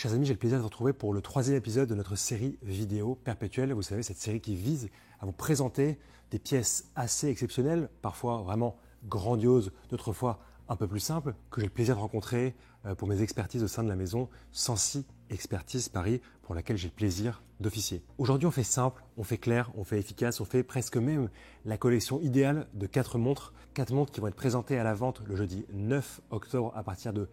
Chers amis, j'ai le plaisir de vous retrouver pour le troisième épisode de notre série vidéo perpétuelle. Vous savez, cette série qui vise à vous présenter des pièces assez exceptionnelles, parfois vraiment grandioses, d'autres fois un peu plus simples, que j'ai le plaisir de rencontrer pour mes expertises au sein de la maison Sensi Expertise Paris, pour laquelle j'ai le plaisir d'officier. Aujourd'hui, on fait simple, on fait clair, on fait efficace, on fait presque même la collection idéale de 4 montres. 4 montres qui vont être présentées à la vente le jeudi 9 octobre à partir de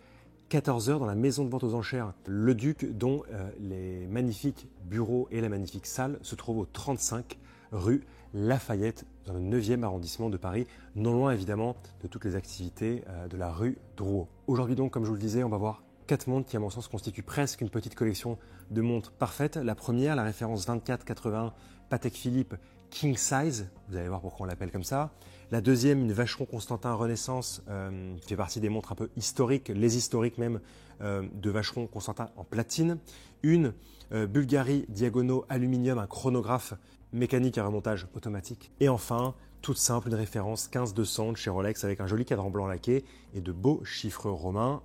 14h dans la maison de vente aux enchères Le Duc, dont les magnifiques bureaux et la magnifique salle se trouvent au 35 rue Lafayette, dans le 9e arrondissement de Paris, non loin évidemment de toutes les activités de la rue Drouot. Aujourd'hui donc, comme je vous le disais, on va voir 4 montres qui à mon sens constituent presque une petite collection de montres parfaites. La première, la référence 2481 Patek Philippe King Size, vous allez voir pourquoi on l'appelle comme ça. La deuxième, une Vacheron Constantin Renaissance, qui fait partie des montres un peu historiques, les historiques même, de Vacheron Constantin en platine. Une Bulgari Diagonaux Aluminium, un chronographe mécanique à remontage automatique. Et enfin, toute simple, une référence 15-200 de chez Rolex avec un joli cadran blanc laqué et de beaux chiffres romains.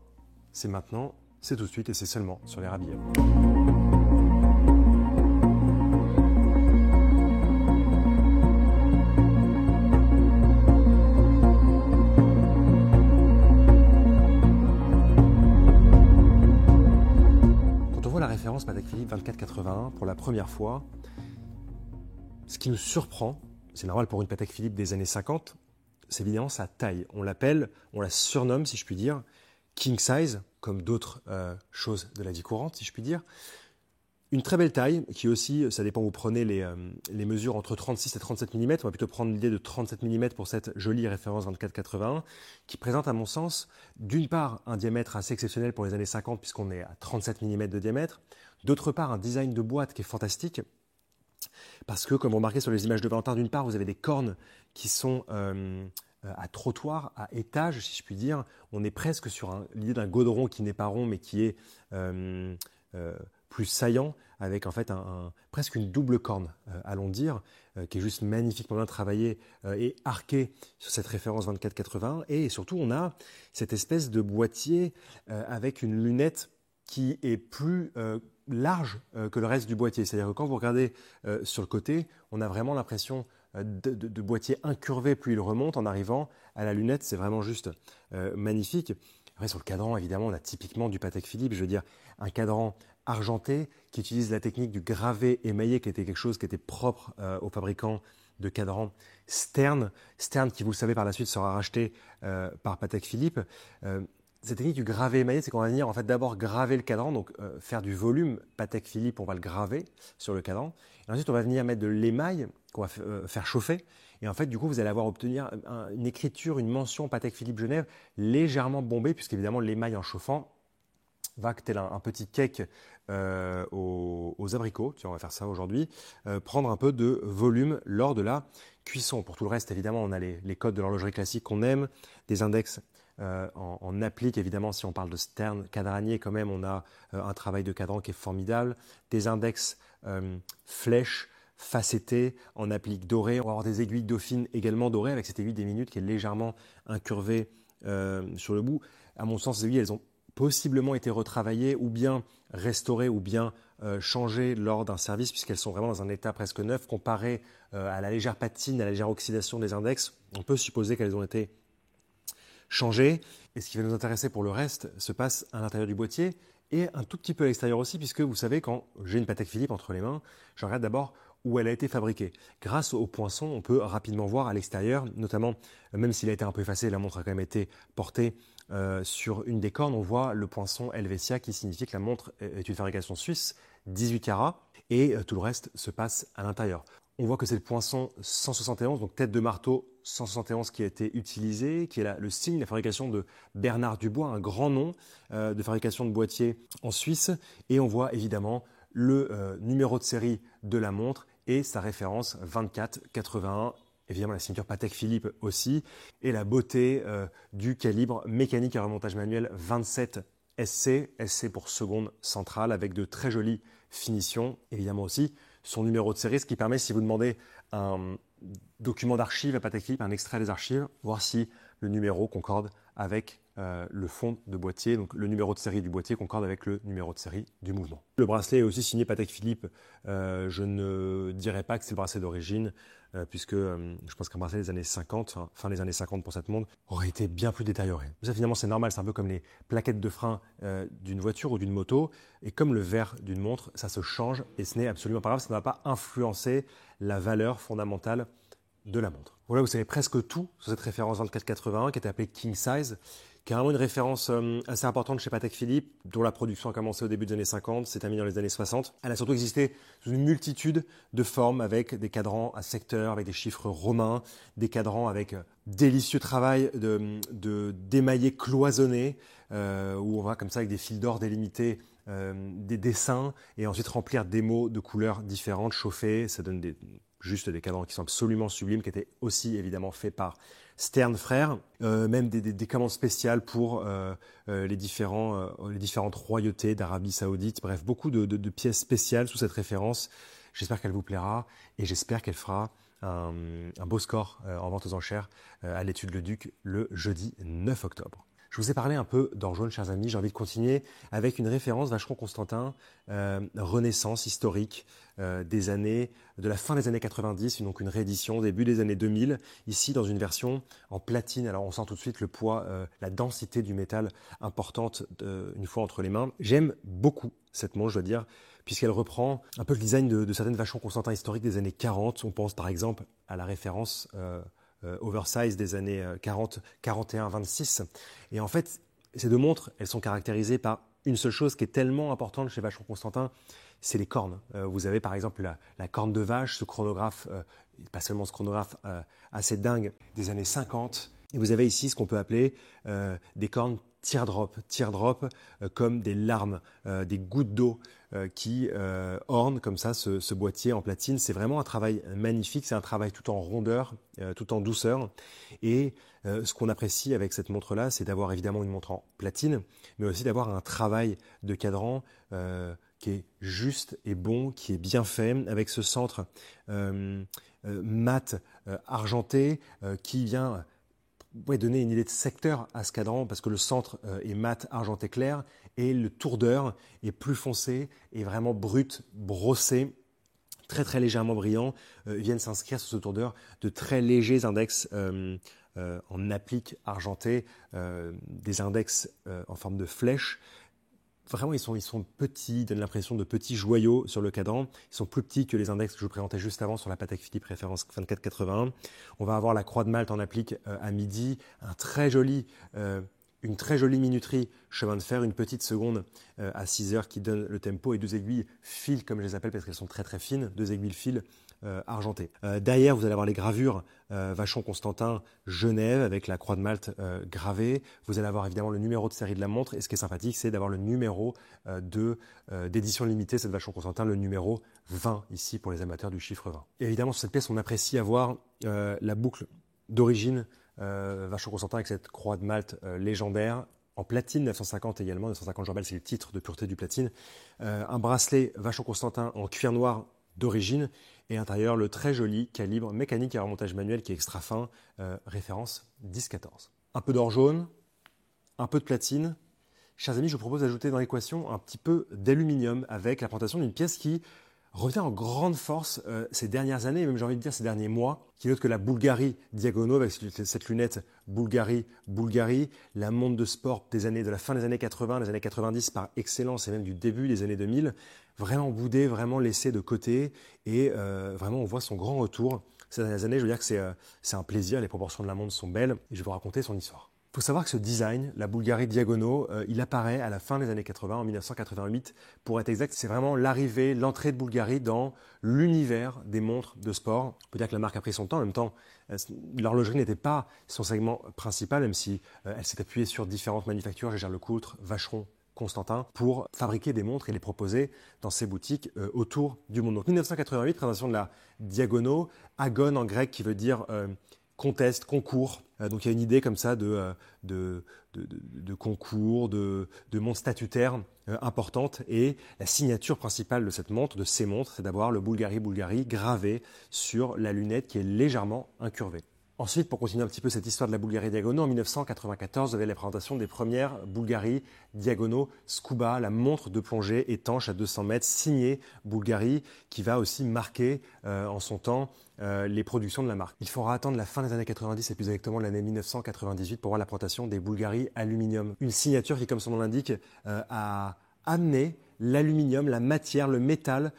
C'est maintenant, c'est tout de suite et c'est seulement sur les Rabillets. La référence Patek Philippe 2481 pour la première fois, ce qui nous surprend, c'est normal pour une Patek Philippe des années 50, c'est évidemment sa taille. On la surnomme, si je puis dire, King Size, comme d'autres choses de la vie courante, si je puis dire. Une très belle taille, qui aussi, ça dépend où vous prenez les mesures entre 36 et 37 mm. On va plutôt prendre l'idée de 37 mm pour cette jolie référence 2481, qui présente à mon sens, d'une part, un diamètre assez exceptionnel pour les années 50, puisqu'on est à 37 mm de diamètre. D'autre part, un design de boîte qui est fantastique, parce que, comme vous remarquez sur les images de Valentin, d'une part, vous avez des cornes qui sont à trottoir, à étage, si je puis dire. On est presque sur l'idée d'un godron qui n'est pas rond, mais qui est plus saillant, avec en fait presque une double corne, allons dire, qui est juste magnifiquement bien travaillée et arquée sur cette référence 2480. Et surtout, on a cette espèce de boîtier avec une lunette qui est plus large que le reste du boîtier. C'est-à-dire que quand vous regardez sur le côté, on a vraiment l'impression de boîtier incurvé, plus il remonte en arrivant à la lunette. C'est vraiment juste magnifique. Après, sur le cadran, évidemment, on a typiquement du Patek Philippe, je veux dire, un cadran argenté qui utilise la technique du gravé émaillé, qui était quelque chose qui était propre aux fabricants de cadrans Stern. Stern, qui, vous le savez, par la suite sera racheté par Patek Philippe. Cette technique du gravé émaillé, c'est qu'on va venir en fait d'abord graver le cadran, donc faire du volume Patek Philippe, on va le graver sur le cadran. Et ensuite, on va venir mettre de l'émail qu'on va faire chauffer. Et en fait, du coup, vous allez obtenir une écriture, une mention Patek Philippe Genève légèrement bombée, puisqu'évidemment, l'émail en chauffant va, tel un petit cake aux abricots, tiens, on va faire ça aujourd'hui, prendre un peu de volume lors de la cuisson. Pour tout le reste, évidemment, on a les codes de l'horlogerie classique qu'on aime, des index en applique, évidemment, si on parle de Stern cadranier, quand même, on a un travail de cadran qui est formidable, des index flèches, facettés, en applique dorée. On va avoir des aiguilles dauphines également dorées, avec cette aiguille des minutes qui est légèrement incurvée sur le bout. À mon sens, ces aiguilles, elles ont possiblement été retravaillées ou bien restaurées ou bien changées lors d'un service, puisqu'elles sont vraiment dans un état presque neuf. Comparé à la légère patine, à la légère oxydation des index, on peut supposer qu'elles ont été changées. Et ce qui va nous intéresser pour le reste se passe à l'intérieur du boîtier et un tout petit peu à l'extérieur aussi, puisque vous savez, quand j'ai une Patek Philippe entre les mains, je regarde d'abord où elle a été fabriquée. Grâce au poinçon, on peut rapidement voir à l'extérieur, notamment, même s'il a été un peu effacé, la montre a quand même été portée sur une des cornes, on voit le poinçon Helvetia qui signifie que la montre est une fabrication suisse, 18 carats, et tout le reste se passe à l'intérieur. On voit que c'est le poinçon 171, donc tête de marteau 171 qui a été utilisé, qui est le signe de la fabrication de Bernard Dubois, un grand nom de fabrication de boîtiers en Suisse. Et on voit évidemment le numéro de série de la montre et sa référence 2481. Évidemment, la signature Patek Philippe aussi. Et la beauté du calibre mécanique à remontage manuel 27 SC, SC pour seconde centrale, avec de très jolies finitions. Évidemment aussi son numéro de série, ce qui permet, si vous demandez un document d'archives à Patek Philippe, un extrait des archives, voir si le numéro concorde avec le fond de boîtier, donc le numéro de série du boîtier concorde avec le numéro de série du mouvement. Le bracelet est aussi signé Patek Philippe. Je ne dirais pas que c'est le bracelet d'origine, puisque je pense qu'un bracelet des années 50, fin des années 50 pour cette montre, aurait été bien plus détérioré. Ça finalement c'est normal, c'est un peu comme les plaquettes de frein d'une voiture ou d'une moto, et comme le verre d'une montre, ça se change et ce n'est absolument pas grave, ça ne va pas influencer la valeur fondamentale de la montre. Voilà, vous savez presque tout sur cette référence 2481 qui est appelée King Size, qui est vraiment une référence assez importante chez Patek Philippe, dont la production a commencé au début des années 50, s'est terminée dans les années 60. Elle a surtout existé sous une multitude de formes avec des cadrans à secteur, avec des chiffres romains, des cadrans avec délicieux travail d'émaillé cloisonné, où on va comme ça avec des fils d'or délimités, des dessins, et ensuite remplir des mots de couleurs différentes, chauffés. Ça donne juste des cadrans qui sont absolument sublimes, qui étaient aussi évidemment faits par Stern frères, même des commandes spéciales pour les différentes royautés d'Arabie Saoudite. Bref, beaucoup de pièces spéciales sous cette référence. J'espère qu'elle vous plaira et j'espère qu'elle fera un beau score en vente aux enchères à l'étude Le Duc le jeudi 9 octobre. Je vous ai parlé un peu d'or jaune, chers amis. J'ai envie de continuer avec une référence Vacheron Constantin, renaissance historique de la fin des années 90, donc une réédition début des années 2000, ici dans une version en platine. Alors on sent tout de suite le poids, la densité du métal importante une fois entre les mains. J'aime beaucoup cette montre, je dois dire, puisqu'elle reprend un peu le design de certaines Vacheron Constantin historiques des années 40. On pense par exemple à la référence oversize des années 40, 41, 26. Et en fait, ces deux montres, elles sont caractérisées par une seule chose qui est tellement importante chez Vacheron Constantin, c'est les cornes. Vous avez par exemple la corne de vache, ce chronographe, pas seulement ce chronographe assez dingue des années 50. Et vous avez ici ce qu'on peut appeler des cornes teardrop, comme des larmes, des gouttes d'eau qui ornent comme ça ce boîtier en platine. C'est vraiment un travail magnifique, c'est un travail tout en rondeur, tout en douceur. Et ce qu'on apprécie avec cette montre-là, c'est d'avoir évidemment une montre en platine, mais aussi d'avoir un travail de cadran qui est juste et bon, qui est bien fait, avec ce centre mat argenté qui vient donner une idée de secteur à ce cadran, parce que le centre est mat argenté clair et le tour d'heure est plus foncé et vraiment brut, brossé, très très légèrement brillant. Viennent s'inscrire sur ce tour d'heure de très légers index en applique argenté, des index en forme de flèche. Vraiment, ils sont petits, ils donnent l'impression de petits joyaux sur le cadran. Ils sont plus petits que les index que je vous présentais juste avant sur la Patek Philippe référence 2481. On va avoir la croix de Malte en applique à midi, une très jolie minuterie chemin de fer, une petite seconde à 6 heures qui donne le tempo, et deux aiguilles fil comme je les appelle parce qu'elles sont très très fines, deux aiguilles fil argentées. Derrière, vous allez avoir les gravures Vacheron Constantin Genève avec la croix de Malte gravée. Vous allez avoir évidemment le numéro de série de la montre, et ce qui est sympathique, c'est d'avoir le numéro d'édition limitée, cette Vacheron Constantin, le numéro 20 ici pour les amateurs du chiffre 20. Et évidemment, sur cette pièce, on apprécie avoir la boucle d'origine Vacheron Constantin avec cette croix de Malte légendaire, en platine 950 également. 950 Jorbel, c'est le titre de pureté du platine. Un bracelet Vacheron Constantin en cuir noir d'origine, et à l'intérieur le très joli calibre mécanique et remontage manuel qui est extra fin, référence 10-14. Un peu d'or jaune, un peu de platine. Chers amis, je vous propose d'ajouter dans l'équation un petit peu d'aluminium avec la présentation d'une pièce qui revient en grande force ces dernières années, et même j'ai envie de dire ces derniers mois, qui est autre que la Bulgari Diagono, avec cette lunette Bulgari, la montre de sport de la fin des années 80, des années 90 par excellence, et même du début des années 2000, vraiment boudée, vraiment laissée de côté, et vraiment on voit son grand retour. Ces dernières années, je veux dire que c'est un plaisir, les proportions de la montre sont belles, et je vais vous raconter son histoire. Il faut savoir que ce design, la Bulgari Diagono, il apparaît à la fin des années 80, en 1988. Pour être exact, c'est vraiment l'entrée de Bulgari dans l'univers des montres de sport. On peut dire que la marque a pris son temps. En même temps, l'horlogerie n'était pas son segment principal, même si elle s'est appuyée sur différentes manufactures, Jaeger-LeCoultre, Vacheron, Constantin, pour fabriquer des montres et les proposer dans ses boutiques autour du monde. Donc 1988, présentation de la Diagono, agon en grec qui veut dire contest, concours. Donc il y a une idée comme ça de concours, de montre statutaire importante. Et la signature principale de ces montres, c'est d'avoir le Bulgari gravé sur la lunette qui est légèrement incurvée. Ensuite, pour continuer un petit peu cette histoire de la Bulgari Diagono, en 1994, vous avez la présentation des premières Bulgari Diagono Scuba, la montre de plongée étanche à 200 mètres, signée Bulgari, qui va aussi marquer en son temps les productions de la marque. Il faudra attendre la fin des années 90 et plus exactement l'année 1998 pour voir la présentation des Bulgari Aluminium. Une signature qui, comme son nom l'indique, a amené l'aluminium, la matière, le métal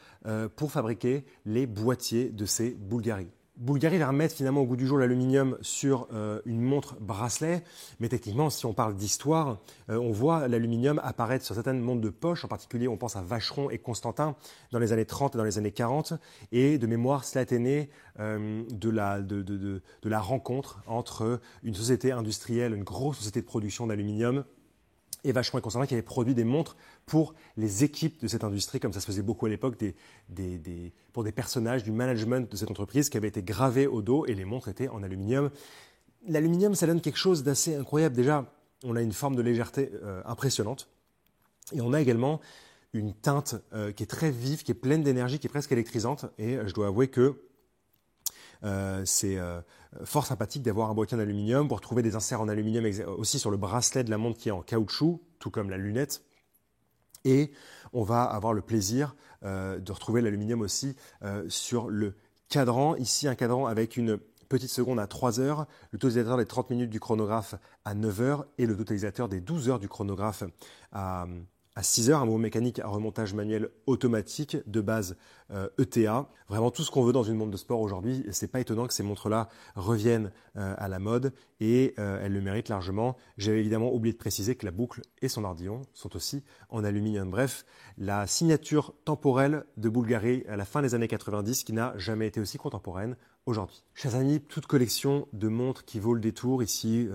pour fabriquer les boîtiers de ces Bulgari. Bulgari va remettre finalement au goût du jour l'aluminium sur une montre bracelet, mais techniquement, si on parle d'histoire, on voit l'aluminium apparaître sur certaines montres de poche, en particulier on pense à Vacheron et Constantin dans les années 30 et dans les années 40, et de mémoire, cela était né de la rencontre entre une société industrielle, une grosse société de production d'aluminium, et Vacheron et Constantin qui avaient produit des montres pour les équipes de cette industrie, comme ça se faisait beaucoup à l'époque, pour des personnages du management de cette entreprise qui avaient été gravés au dos et les montres étaient en aluminium. L'aluminium, ça donne quelque chose d'assez incroyable. Déjà, on a une forme de légèreté impressionnante et on a également une teinte qui est très vive, qui est pleine d'énergie, qui est presque électrisante et je dois avouer que c'est fort sympathique d'avoir un boîtier en aluminium. Pour trouver des inserts en aluminium aussi sur le bracelet de la montre qui est en caoutchouc, tout comme la lunette. Et on va avoir le plaisir de retrouver l'aluminium aussi sur le cadran. Ici, un cadran avec une petite seconde à 3 heures, le totalisateur des 30 minutes du chronographe à 9 heures et le totalisateur des 12 heures du chronographe à 6 heures, un mouvement mécanique à remontage manuel automatique de base ETA. Vraiment tout ce qu'on veut dans une montre de sport aujourd'hui. C'est pas étonnant que ces montres-là reviennent à la mode et elles le méritent largement. J'avais évidemment oublié de préciser que la boucle et son ardillon sont aussi en aluminium. Bref, la signature temporelle de Bulgari à la fin des années 90 qui n'a jamais été aussi contemporaine aujourd'hui. Chers amis, toute collection de montres qui vaut le détour ici,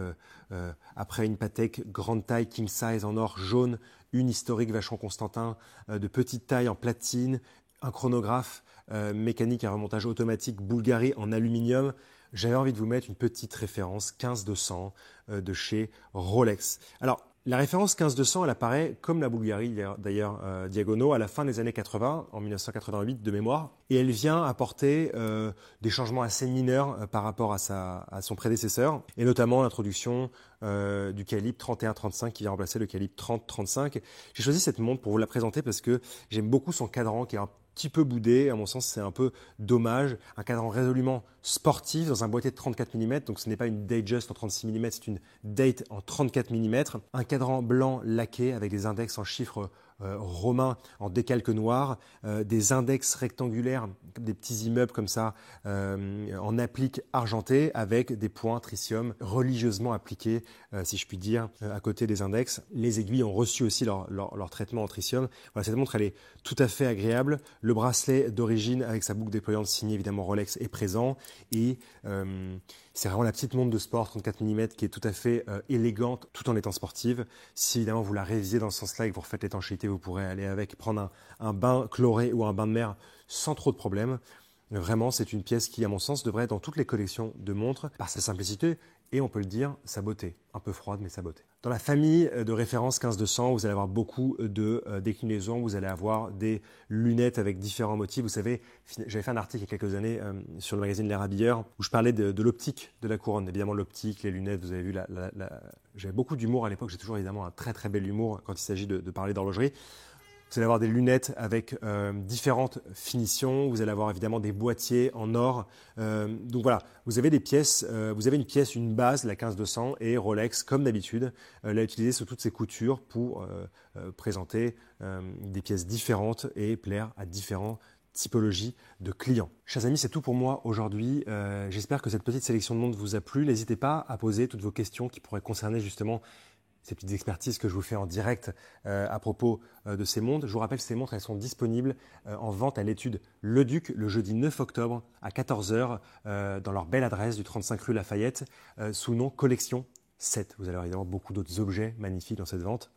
après une Patek grande taille king size en or jaune, une historique Vacheron Constantin de petite taille en platine, un chronographe mécanique à remontage automatique Bulgari en aluminium. J'avais envie de vous mettre une petite référence 15200 de chez Rolex. Alors, la référence 15200, elle apparaît comme la Bulgari d'ailleurs Diagono à la fin des années 80, en 1988 de mémoire, et elle vient apporter des changements assez mineurs par rapport à son prédécesseur, et notamment l'introduction du calibre 31-35 qui vient remplacer le calibre 30-35. J'ai choisi cette montre pour vous la présenter parce que j'aime beaucoup son cadran qui est un petit peu boudé, à mon sens c'est un peu dommage, un cadran résolument sportif dans un boîtier de 34 mm, donc ce n'est pas une Datejust en 36 mm, c'est une Date en 34 mm, un cadran blanc laqué avec des index en chiffres romains en décalque noir, des index rectangulaires, des petits immeubles comme ça en applique argenté avec des points tritium religieusement appliqués, si je puis dire, à côté des index. Les aiguilles ont reçu aussi leur traitement en tritium. Voilà, cette montre elle est tout à fait agréable. Le bracelet d'origine avec sa boucle déployante signée évidemment Rolex est présent et c'est vraiment la petite montre de sport 34 mm qui est tout à fait élégante tout en étant sportive. Si évidemment vous la révisez dans ce sens-là et que vous refaites l'étanchéité, vous pourrez aller avec, prendre un bain chloré ou un bain de mer sans trop de problèmes. Vraiment, c'est une pièce qui, à mon sens, devrait être dans toutes les collections de montres par sa simplicité et, on peut le dire, sa beauté. Un peu froide, mais sa beauté. Dans la famille de référence 15200, vous allez avoir beaucoup de déclinaisons. Vous allez avoir des lunettes avec différents motifs. Vous savez, j'avais fait un article il y a quelques années sur le magazine L'Air Habilleur où je parlais de l'optique de la couronne. Évidemment, l'optique, les lunettes, vous avez vu, j'avais beaucoup d'humour à l'époque. J'ai toujours évidemment un très très bel humour quand il s'agit de parler d'horlogerie. Vous allez avoir des lunettes avec différentes finitions. Vous allez avoir évidemment des boîtiers en or. Donc voilà, vous avez des pièces. Vous avez une pièce, une base, la 15200 et Rolex, comme d'habitude, l'a utilisée sous toutes ses coutures pour présenter des pièces différentes et plaire à différentes typologies de clients. Chers amis, c'est tout pour moi aujourd'hui. J'espère que cette petite sélection de montres vous a plu. N'hésitez pas à poser toutes vos questions qui pourraient concerner justement ces petites expertises que je vous fais en direct à propos de ces montres. Je vous rappelle, ces montres, elles sont disponibles en vente à l'étude Le Duc le jeudi 9 octobre à 14 h dans leur belle adresse du 35 rue Lafayette sous le nom Collection 7. Vous allez avoir évidemment beaucoup d'autres objets magnifiques dans cette vente.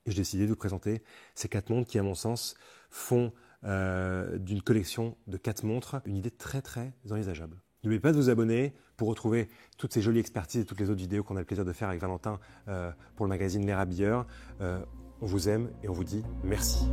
Et j'ai décidé de vous présenter ces 4 montres qui, à mon sens, font d'une collection de 4 montres une idée très très envisageable. N'oubliez pas de vous abonner pour retrouver toutes ces jolies expertises et toutes les autres vidéos qu'on a le plaisir de faire avec Valentin pour le magazine L'Air Habilleur. On vous aime et on vous dit merci.